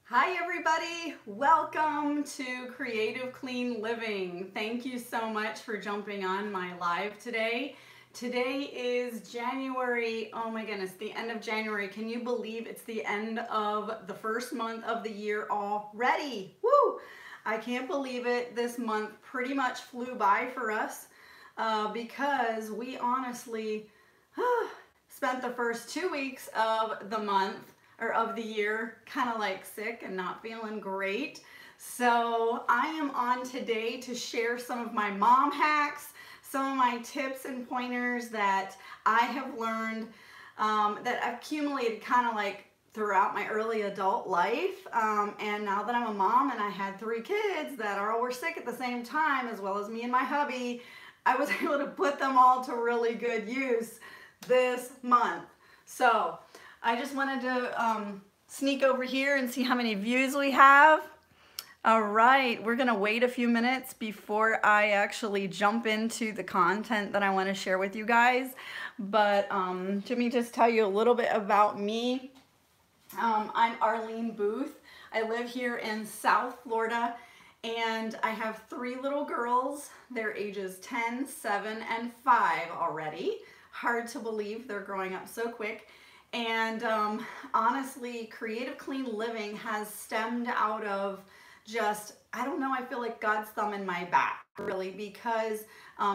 Hi everybody, welcome to Creative Clean Living. Thank you so much for jumping on my live today. Today is January, oh my goodness, the end of January. Can you believe it's the end of the first month of the year already? Woo! I can't believe it. This month pretty much flew by for us because we honestly spent the first 2 weeks of the month or of the year kind of like sick and not feeling great. So I am on today to share some of my mom hacks, some of my tips and pointers that I have learned that accumulated kind of like throughout my early adult life. And now that I'm a mom and I had 3 kids that all were sick at the same time, as well as me and my hubby, I was able to put them all to really good use this month. So I just wanted to sneak over here and see how many views we have. All right, we're gonna wait a few minutes before I actually jump into the content that I want to share with you guys. But let me just tell you a little bit about me. I'm Arlene Booth. I live here in South Florida and I have 3 little girls. They're ages 10, 7, and 5 already. Hard to believe they're growing up so quick. And honestly, Creative Clean Living has stemmed out of just, I don't know, I feel like God's thumb in my back, really, because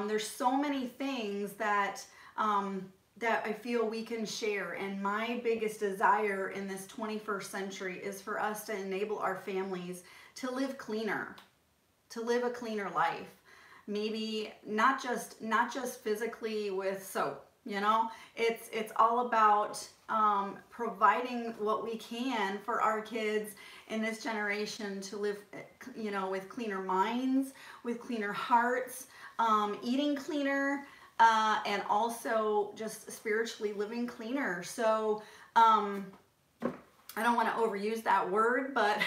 there's so many things that that I feel we can share. And my biggest desire in this 21st century is for us to enable our families to live cleaner, to live a cleaner life. Maybe not just physically with soap. You know, it's all about providing what we can for our kids in this generation to live, you know, with cleaner minds, with cleaner hearts, eating cleaner, and also just spiritually living cleaner. So I don't want to overuse that word, but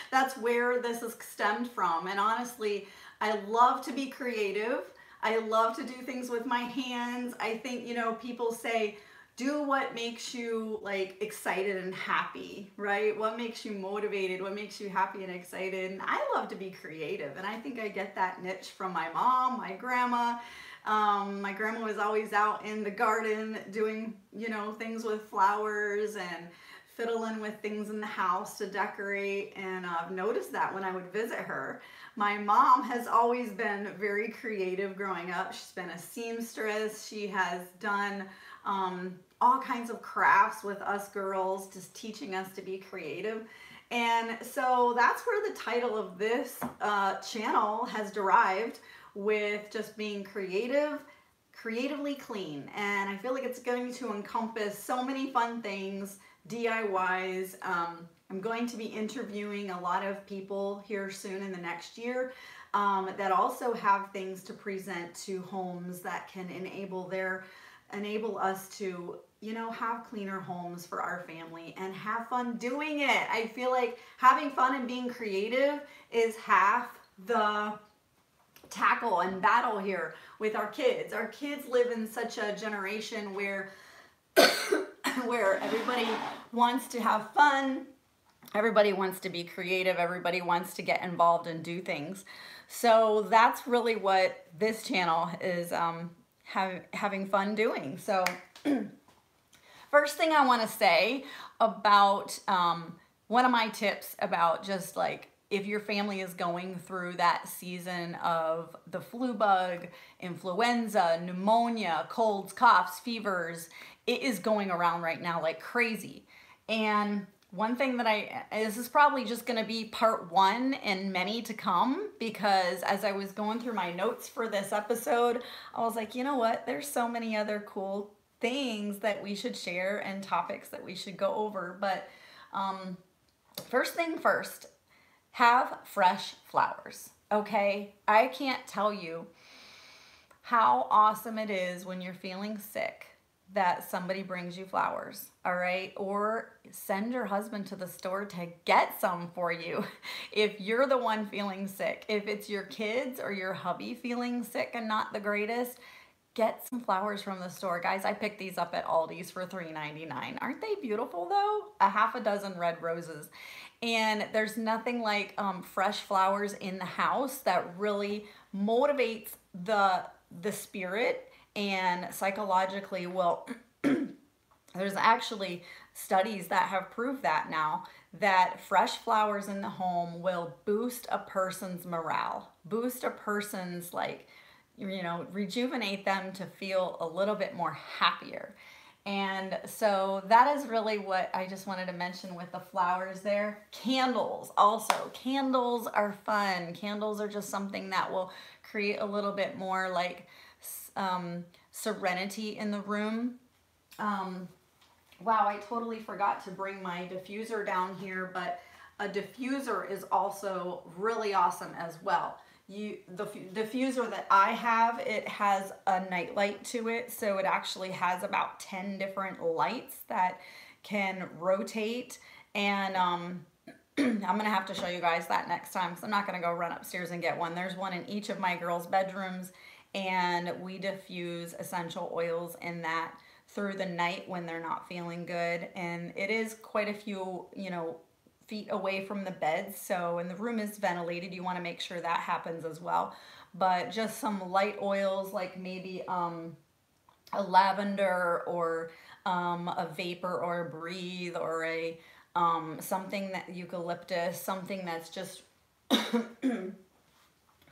that's where this is stemmed from. And honestly, I love to be creative. I love to do things with my hands. I think, you know, people say, do what makes you like excited and happy, right? What makes you motivated? What makes you happy and excited? And I love to be creative. And I think I get that niche from my mom, my grandma. My grandma was always out in the garden doing, you know, things with flowers and fiddling with things in the house to decorate, and I've noticed that when I would visit her. My mom has always been very creative growing up. She's been a seamstress. She has done all kinds of crafts with us girls, just teaching us to be creative. And so that's where the title of this channel has derived, with just being creatively clean. And I feel like it's going to encompass so many fun things, DIYs. I'm going to be interviewing a lot of people here soon in the next year that also have things to present to homes that can enable us to, you know, have cleaner homes for our family and have fun doing it. I feel like having fun and being creative is half the tackle and battle here with our kids. Our kids live in such a generation where where everybody wants to have fun, everybody wants to be creative, everybody wants to get involved and do things. So that's really what this channel is having fun doing. So first thing I want to say about one of my tips about just like, if your family is going through that season of the flu bug, influenza, pneumonia, colds, coughs, fevers, it is going around right now like crazy. And one thing that this is probably just going to be part 1 and many to come, because as I was going through my notes for this episode, I was like, you know what, there's so many other cool things that we should share and topics that we should go over. But first thing first, have fresh flowers, okay? I can't tell you how awesome it is when you're feeling sick that somebody brings you flowers, all right? Or send your husband to the store to get some for you if you're the one feeling sick. If it's your kids or your hubby feeling sick and not the greatest, get some flowers from the store. Guys, I picked these up at Aldi's for $3.99. Aren't they beautiful though? A half a dozen red roses. And there's nothing like fresh flowers in the house that really motivates the spirit and psychologically will there's actually studies that have proved that now, that fresh flowers in the home will boost a person's morale, boost a person's, like, you know, rejuvenate them to feel a little bit more happier. And so that is really what I just wanted to mention with the flowers there. Candles also. Candles are fun. Candles are just something that will create a little bit more like serenity in the room. Wow, I totally forgot to bring my diffuser down here, but a diffuser is also really awesome as well. The diffuser that I have, it has a night light to it, so it actually has about 10 different lights that can rotate, and I'm gonna have to show you guys that next time, because I'm not gonna go run upstairs and get one. There's one in each of my girls' bedrooms, and we diffuse essential oils in that through the night when they're not feeling good. And it is quite a few, you know, feet away from the bed, so, and the room is ventilated, you want to make sure that happens as well. But just some light oils, like maybe a lavender or a vapor or a breathe or a something that eucalyptus, something that's just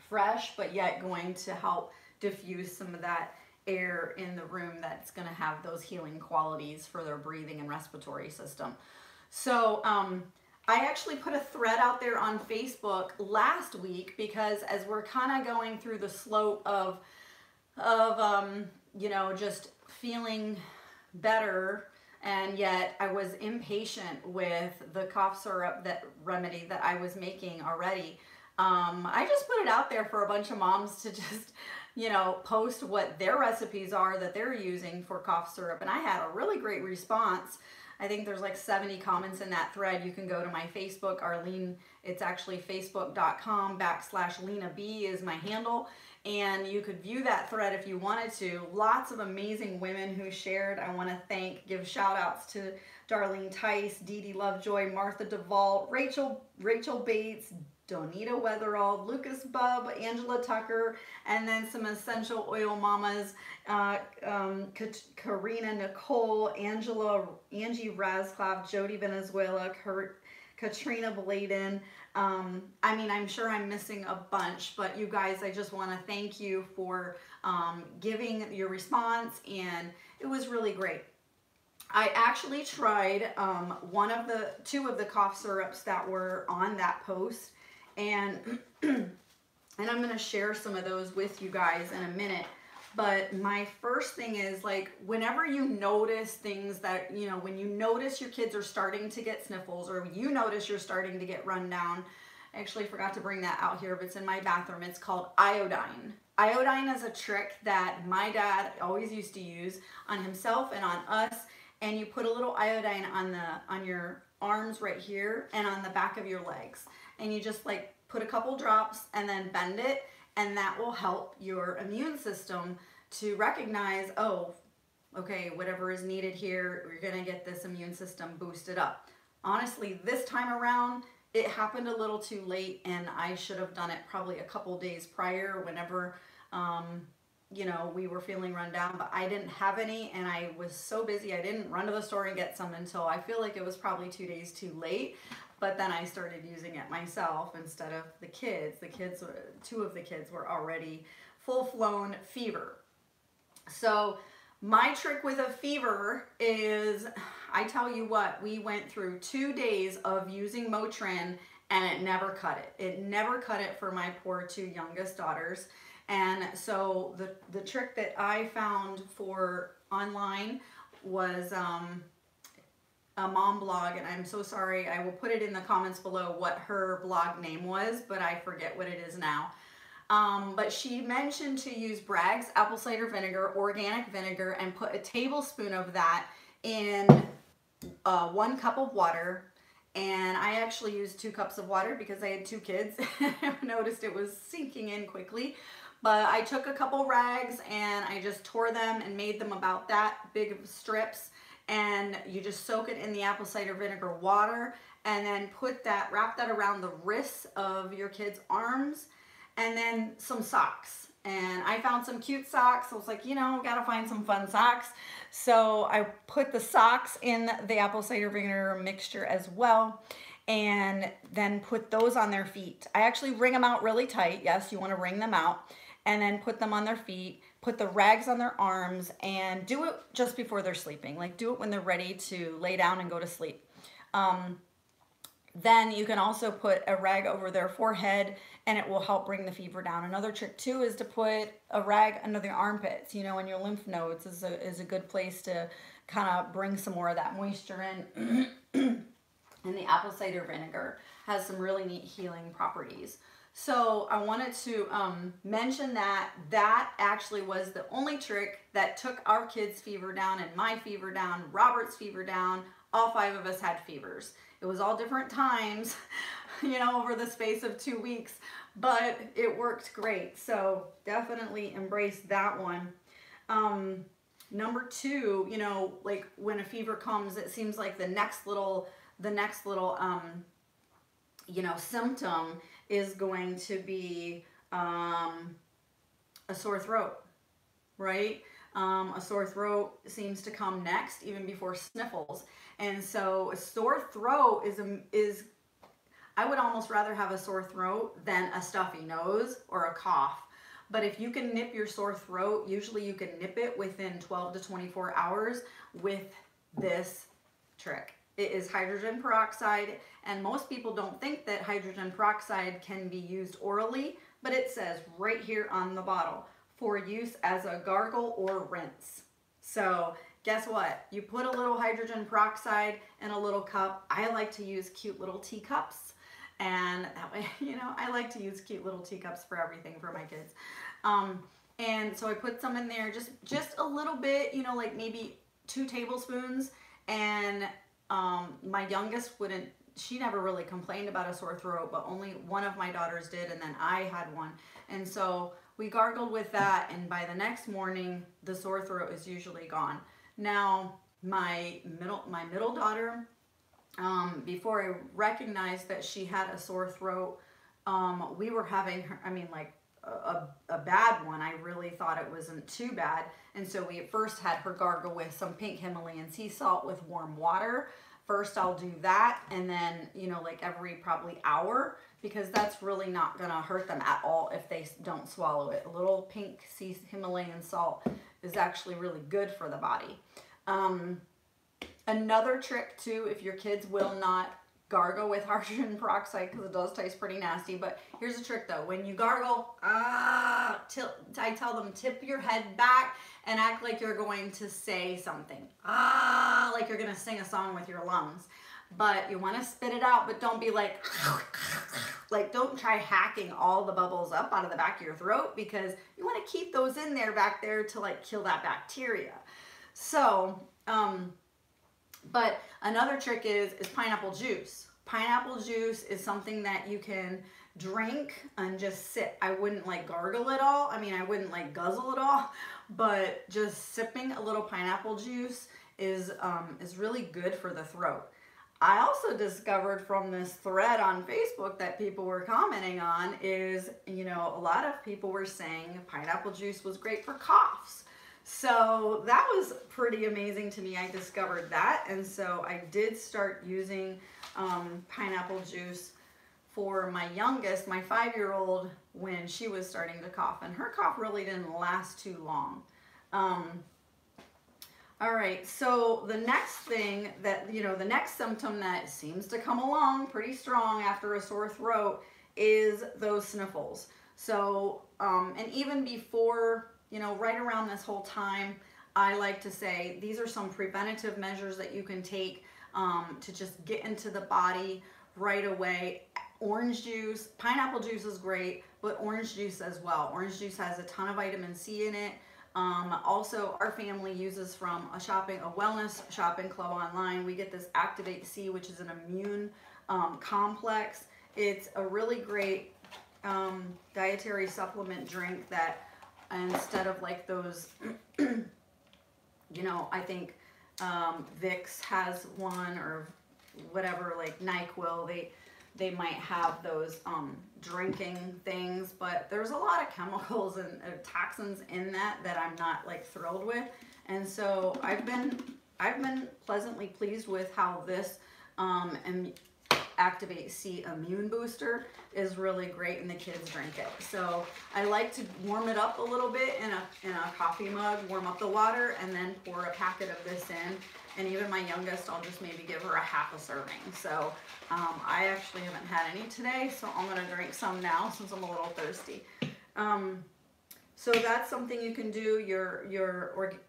fresh but yet going to help diffuse some of that air in the room that's going to have those healing qualities for their breathing and respiratory system. So I actually put a thread out there on Facebook last week, because as we're kind of going through the slope of you know, just feeling better, and yet I was impatient with the cough syrup remedy that I was making already. I just put it out there for a bunch of moms to just, you know, post what their recipes are that they're using for cough syrup, and I had a really great response. I think there's like 70 comments in that thread. You can go to my Facebook, Arlene, it's actually facebook.com/Lena B is my handle, and you could view that thread if you wanted to. Lots of amazing women who shared. I want to give shout outs to Darlene Tice, Dee Dee Lovejoy, Martha DeVault, Rachel Bates, Donita Weatherall, Lucas Bubb, Angela Tucker, and then some essential oil mamas, Karina Nicole, Angie Razcliffe, Jody Venezuela, Katrina Bladen. I mean, I'm sure I'm missing a bunch, but you guys, I just want to thank you for giving your response, and it was really great. I actually tried two of the cough syrups that were on that post, and I'm going to share some of those with you guys in a minute. But my first thing is, like, whenever you notice things that, you know, when you notice your kids are starting to get sniffles, or you notice you're starting to get run down, I actually forgot to bring that out here, but it's in my bathroom. It's called iodine. Iodine is a trick that my dad always used to use on himself and on us. And you put a little iodine on your arms right here and on the back of your legs. And you just like put a couple drops and then bend it, and that will help your immune system to recognize, oh, okay, whatever is needed here, we're gonna get this immune system boosted up. Honestly, this time around, it happened a little too late, and I should have done it probably a couple days prior, whenever you know, we were feeling run down, but I didn't have any, and I was so busy I didn't run to the store and get some until I feel like it was probably 2 days too late. But then I started using it myself instead of the kids. Two of the kids were already full-blown fever. So my trick with a fever is, I tell you what, we went through 2 days of using Motrin, and it never cut it. It never cut it for my poor 2 youngest daughters. And so the trick that I found for online was a mom blog, and I'm so sorry, I will put it in the comments below what her blog name was, but I forget what it is now. But she mentioned to use Bragg's apple cider vinegar, organic vinegar, and put a tablespoon of that in 1 cup of water. And I actually used 2 cups of water because I had 2 kids. I noticed it was sinking in quickly. But I took a couple rags and I just tore them and made them about that big of strips. And you just soak it in the apple cider vinegar water and then wrap that around the wrists of your kids' arms, and then some socks. And I found some cute socks. I was like, you know, gotta find some fun socks. So I put the socks in the apple cider vinegar mixture as well, and then put those on their feet. I actually wring them out really tight. Yes, you want to wring them out, and then put them on their feet, put the rags on their arms, and do it just before they're sleeping. Like, do it when they're ready to lay down and go to sleep. Then you can also put a rag over their forehead and it will help bring the fever down. Another trick too is to put a rag under the armpits, you know, and your lymph nodes is a good place to kind of bring some more of that moisture in. And the apple cider vinegar has some really neat healing properties. So I wanted to mention that actually was the only trick that took our kids' fever down and my fever down, Robert's fever down. All 5 of us had fevers. It was all different times, you know, over the space of 2 weeks, but it worked great. So definitely embrace that one. Number 2, you know, like when a fever comes, it seems like the next little you know, symptom is going to be a sore throat, right? A sore throat seems to come next, even before sniffles. And so a sore throat is I would almost rather have a sore throat than a stuffy nose or a cough. But if you can nip your sore throat, usually you can nip it within 12 to 24 hours with this trick. It is hydrogen peroxide, and most people don't think that hydrogen peroxide can be used orally, but it says right here on the bottle, for use as a gargle or rinse. So guess what? You put a little hydrogen peroxide in a little cup. I like to use cute little teacups, and that way, you know, I like to use cute little teacups for everything for my kids. And so I put some in there, just a little bit, you know, like maybe 2 tablespoons. And my youngest she never really complained about a sore throat, but only one of my daughters did, and then I had one. And so we gargled with that, and by the next morning, the sore throat is usually gone. Now, my middle daughter, before I recognized that she had a sore throat, we were having her, I mean, like a bad one. I really thought it wasn't too bad. And so we at first had her gargle with some pink Himalayan sea salt with warm water. First I'll do that, and then, you know, like every probably hour, because that's really not gonna hurt them at all if they don't swallow it. A little pink Himalayan salt is actually really good for the body. Another trick too, if your kids will not gargle with hydrogen peroxide, because it does taste pretty nasty, but here's a trick though. When you gargle, I tell them tip your head back and act like you're going to say something. Like you're going to sing a song with your lungs. But you want to spit it out, but don't be like don't try hacking all the bubbles up out of the back of your throat, because you want to keep those in there back there to like kill that bacteria. So, but another trick is pineapple juice. Pineapple juice is something that you can drink and just sip. I wouldn't like gargle it all. I mean, I wouldn't like guzzle it all, but just sipping a little pineapple juice is really good for the throat. I also discovered from this thread on Facebook that people were commenting on is, you know, a lot of people were saying pineapple juice was great for coughs. So that was pretty amazing to me. I discovered that, and so I did start using pineapple juice for my youngest, my 5-year-old, when she was starting to cough, and her cough really didn't last too long. All right, so the next thing that, you know, the next symptom that seems to come along pretty strong after a sore throat is those sniffles. So, and even before, you know, right around this whole time, I like to say these are some preventative measures that you can take to just get into the body right away. Orange juice, pineapple juice is great, but orange juice as well. Orange juice has a ton of vitamin C in it. Also, our family uses from a wellness shopping club online. We get this Activate C, which is an immune complex. It's a really great dietary supplement drink that instead of like those, you know, I think Vicks has one, or whatever, like NyQuil, they might have those drinking things, but there's a lot of chemicals and toxins in that I'm not like thrilled with. And so I've been pleasantly pleased with how this Activate C Immune Booster is really great, and the kids drink it. So I like to warm it up a little bit in a coffee mug, warm up the water, and then pour a packet of this in. And even my youngest, I'll just maybe give her a half a serving. So I actually haven't had any today, so I'm gonna drink some now since I'm a little thirsty. So that's something you can do. Your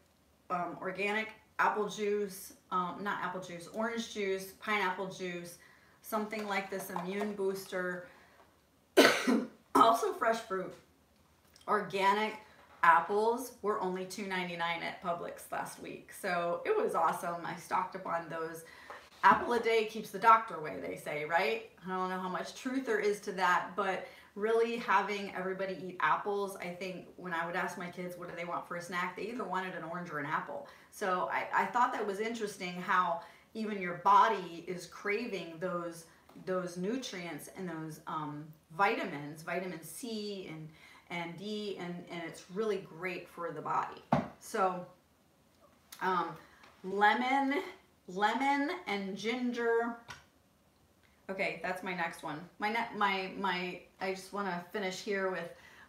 organic apple juice, not apple juice, orange juice, pineapple juice, something like this immune booster. Also fresh fruit. Organic apples were only $2.99 at Publix last week, so it was awesome. I stocked up on those. Apple a day keeps the doctor away, they say, right? I don't know how much truth there is to that, but really having everybody eat apples, I think when I would ask my kids what do they want for a snack, they either wanted an orange or an apple. So I thought that was interesting how even your body is craving those nutrients and those vitamins, vitamin C and D, and it's really great for the body. So lemon and ginger. Okay, that's my next one. I just want to finish here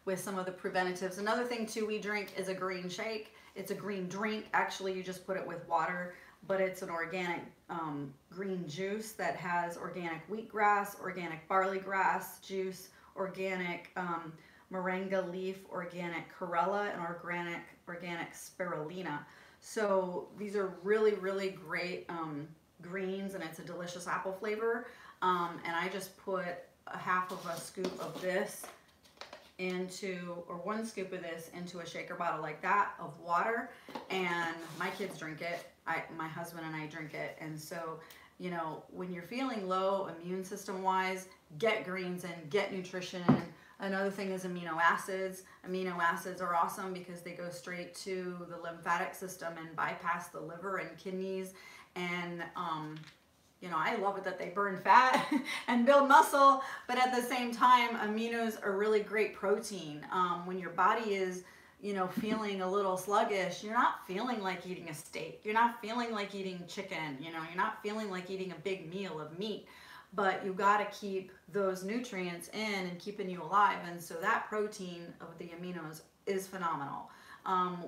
with some of the preventatives. Another thing too we drink is a green shake. It's a green drink. Actually, you just put it with water, but it's an organic green juice that has organic wheatgrass, organic barley grass juice, organic moringa leaf, organic chlorella, and organic spirulina. So these are really, really great greens, and it's a delicious apple flavor. And I just put a half of a scoop of this into, or 1 scoop of this into a shaker bottle like that of water, and my kids drink it. My husband and I drink it. And so, you know, when you're feeling low immune system wise, get greens and get nutrition in. Another thing is amino acids. Amino acids are awesome because they go straight to the lymphatic system and bypass the liver and kidneys. And you know, I love it that they burn fat and build muscle, but at the same time, aminos are really great protein. When your body is, you know, feeling a little sluggish, you're not feeling like eating a steak. You're not feeling like eating chicken. You know, you're not feeling like eating a big meal of meat, but you got to keep those nutrients in and keeping you alive. And so that protein of the aminos is phenomenal.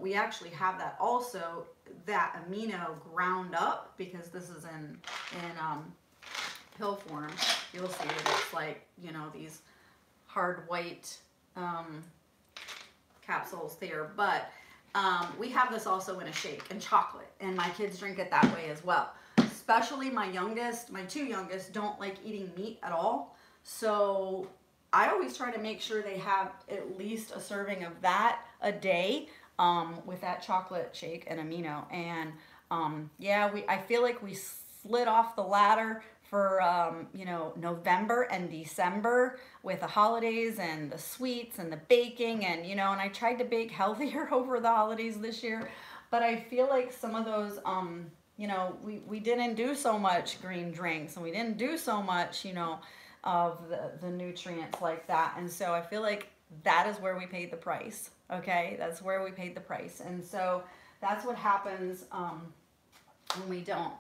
We actually have that also, that amino ground up, because this is in pill form. You'll see that it's like, you know, these hard white capsules there, but we have this also in a shake and chocolate, and my kids drink it that way as well. Especially my youngest, my 2 youngest don't like eating meat at all, so I always try to make sure they have at least a serving of that a day with that chocolate shake and amino. And yeah, I feel like we slid off the ladder for you know, November and December with the holidays and the sweets and the baking, and you know, and I tried to bake healthier over the holidays this year, but I feel like some of those you know, we didn't do so much green drinks, and we didn't do so much, you know, of the nutrients like that. And so I feel like that is where we paid the price. Okay, that's where we paid the price. And so that's what happens when we don't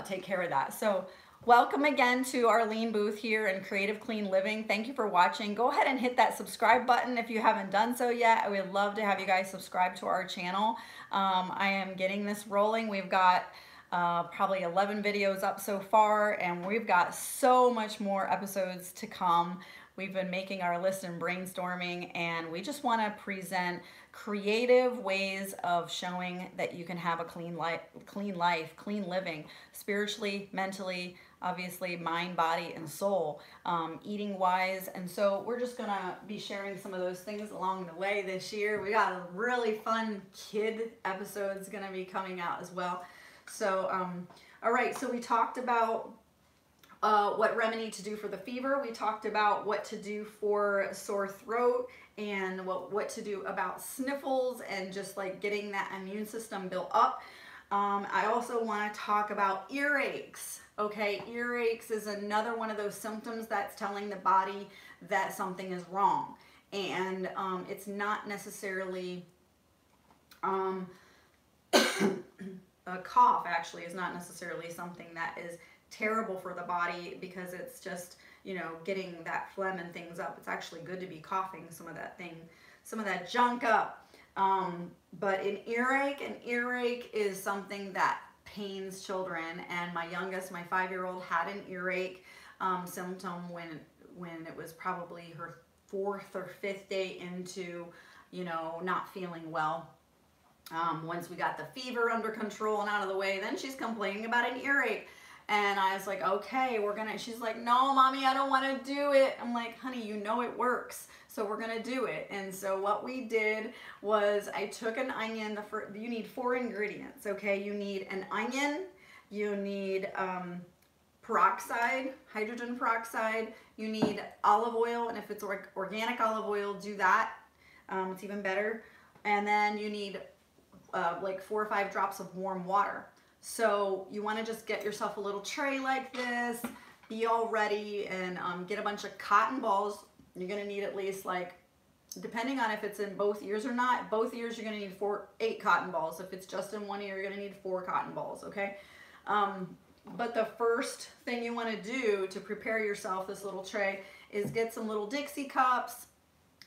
take care of that. So welcome again to our lean booth here in Creative Clean Living. Thank you for watching. Go ahead and hit that subscribe button if you haven't done so yet. I would love to have you guys subscribe to our channel. I am getting this rolling. We've got probably 11 videos up so far, and we've got so much more episodes to come. We've been making our list and brainstorming, and we just want to present creative ways of showing that you can have a clean life, clean living, spiritually, mentally, obviously mind, body, and soul, eating wise. And so we're just gonna be sharing some of those things along the way this year. We got a really fun kid episodes gonna be coming out as well. So all right, so we talked about what remedy to do for the fever. We talked about what to do for sore throat and what to do about sniffles and just like getting that immune system built up. I also want to talk about earaches. Okay, earaches is another one of those symptoms that's telling the body that something is wrong. And it's not necessarily, a cough actually is not necessarily something that is terrible for the body, because it's just, you know, getting that phlegm and things up. It's actually good to be coughing some of that junk up. But an earache is something that pains children, and my youngest, my 5-year-old, had an earache symptom when it was probably her 4th or 5th day into, you know, not feeling well. Once we got the fever under control and out of the way, then she's complaining about an earache. And I was like, okay, she's like, no, mommy, I don't want to do it. I'm like, honey, you know it works, so we're going to do it. And so what we did was I took an onion. You need 4 ingredients, okay? You need an onion, you need peroxide, hydrogen peroxide, you need olive oil, and if it's organic olive oil, do that. It's even better. And then you need like 4 or 5 drops of warm water. So you want to just get yourself a little tray like this, be all ready, and get a bunch of cotton balls. You're going to need at least, like, depending on if it's in both ears or not, both ears you're going to need 8 cotton balls. If it's just in one ear, you're going to need 4 cotton balls, okay? But the first thing you want to do to prepare yourself this little tray is get some little Dixie cups.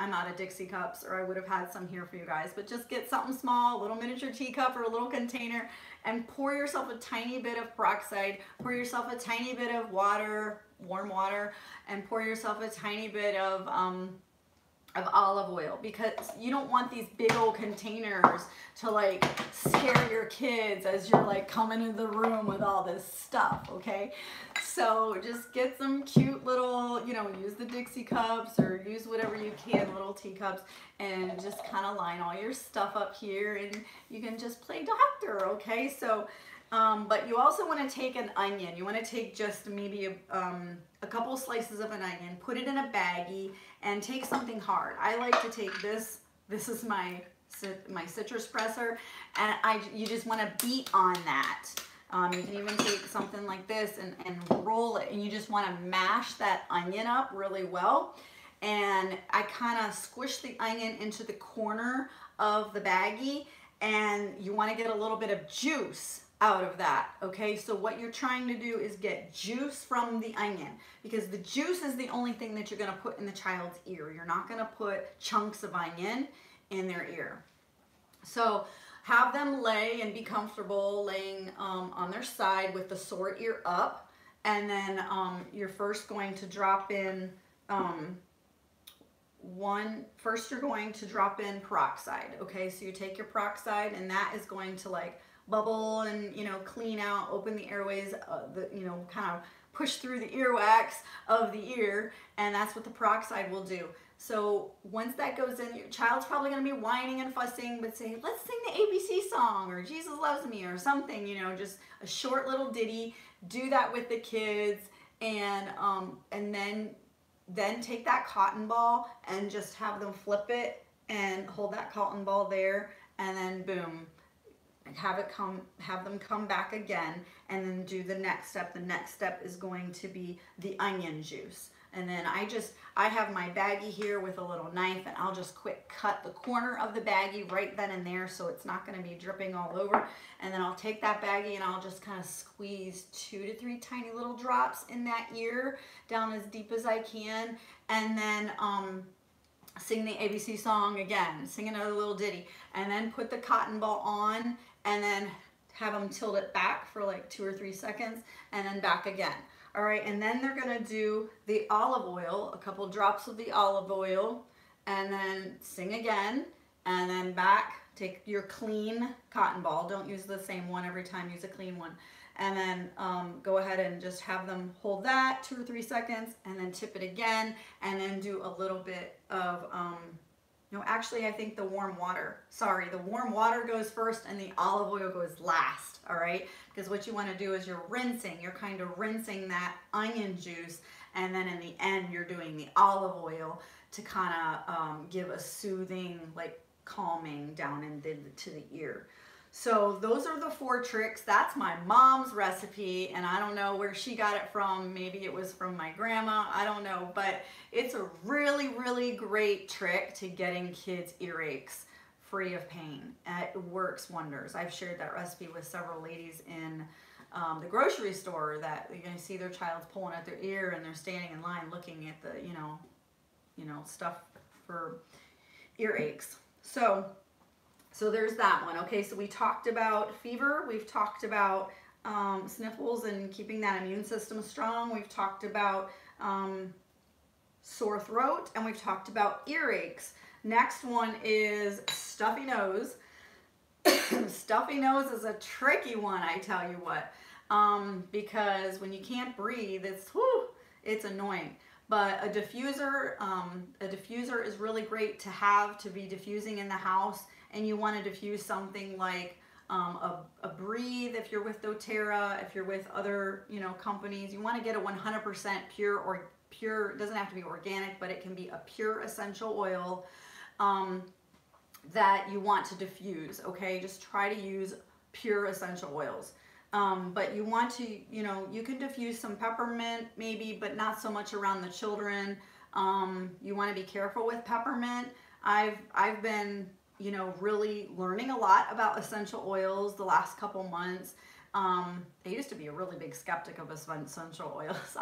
I'm out of Dixie cups, or I would have had some here for you guys, but just get something small, a little miniature teacup or a little container, and pour yourself a tiny bit of peroxide, pour yourself a tiny bit of water, warm water, and pour yourself a tiny bit of olive oil, because you don't want these big old containers to like scare your kids as you're like coming into the room with all this stuff, okay? So just get some cute little, you know, use the Dixie cups or use whatever you can, little teacups, and just kind of line all your stuff up here, and you can just play doctor, okay? So, but you also want to take an onion. You want to take just maybe a couple slices of an onion, put it in a baggie, and take something hard. I like to take this. This is my citrus presser, and you just want to beat on that. You can even take something like this and roll it, and you just want to mash that onion up really well. And I kind of squish the onion into the corner of the baggie, and you want to get a little bit of juice out of that, okay? So what you're trying to do is get juice from the onion, because the juice is the only thing that you're going to put in the child's ear. You're not going to put chunks of onion in their ear. So have them lay and be comfortable laying on their side with the sore ear up, and then you're first going to drop in you're going to drop in peroxide, okay? So you take your peroxide, and that is going to like bubble and, you know, clean out, open the airways, you know, kind of push through the earwax of the ear, and that's what the peroxide will do. So once that goes in, your child's probably going to be whining and fussing, but say, let's sing the ABC song, or Jesus Loves Me, or something, you know, just a short little ditty. Do that with the kids, and then take that cotton ball and just have them flip it and hold that cotton ball there, and then boom, have them come back again, and then do the next step. The next step is going to be the onion juice. And then I have my baggie here with a little knife, and I'll just quick cut the corner of the baggie right then and there, so it's not going to be dripping all over. And then I'll take that baggie and I'll just kind of squeeze 2 to 3 tiny little drops in that ear down as deep as I can, and then sing the ABC song again, sing another little ditty, and then put the cotton ball on, and then have them tilt it back for like 2 or 3 seconds, and then back again. All right, and then they're gonna do the olive oil, a couple drops of the olive oil, and then sing again, and then back. Take your clean cotton ball. Don't use the same one every time, use a clean one. And then go ahead and just have them hold that 2 or 3 seconds, and then tip it again, and then do a little bit of No, actually, I think the warm water. Sorry, the warm water goes first and the olive oil goes last, all right? Because what you want to do is you're kind of rinsing that onion juice, and then in the end, you're doing the olive oil to kind of give a soothing, like calming down to the ear. So those are the 4 tricks. That's my mom's recipe, and I don't know where she got it from. Maybe it was from my grandma. I don't know, but it's a really, really great trick to getting kids' earaches free of pain. It works wonders. I've shared that recipe with several ladies in the grocery store that you're going to see their child's pulling at their ear and they're standing in line looking at the, stuff for earaches. So there's that one. Okay, so we talked about fever. We've talked about sniffles and keeping that immune system strong. We've talked about sore throat, and we've talked about earaches. Next one is stuffy nose. Stuffy nose is a tricky one, I tell you what, because when you can't breathe, it's annoying. But a diffuser is really great to have, to be diffusing in the house. And you want to diffuse something like a Breathe if you're with doTERRA, if you're with other companies. You want to get a 100% pure, or pure, it doesn't have to be organic, but it can be a pure essential oil that you want to diffuse. Okay, just try to use pure essential oils. But you want to, you can diffuse some peppermint maybe, but not so much around the children. You want to be careful with peppermint. I've been really learning a lot about essential oils the last couple months. I used to be a really big skeptic of essential oils,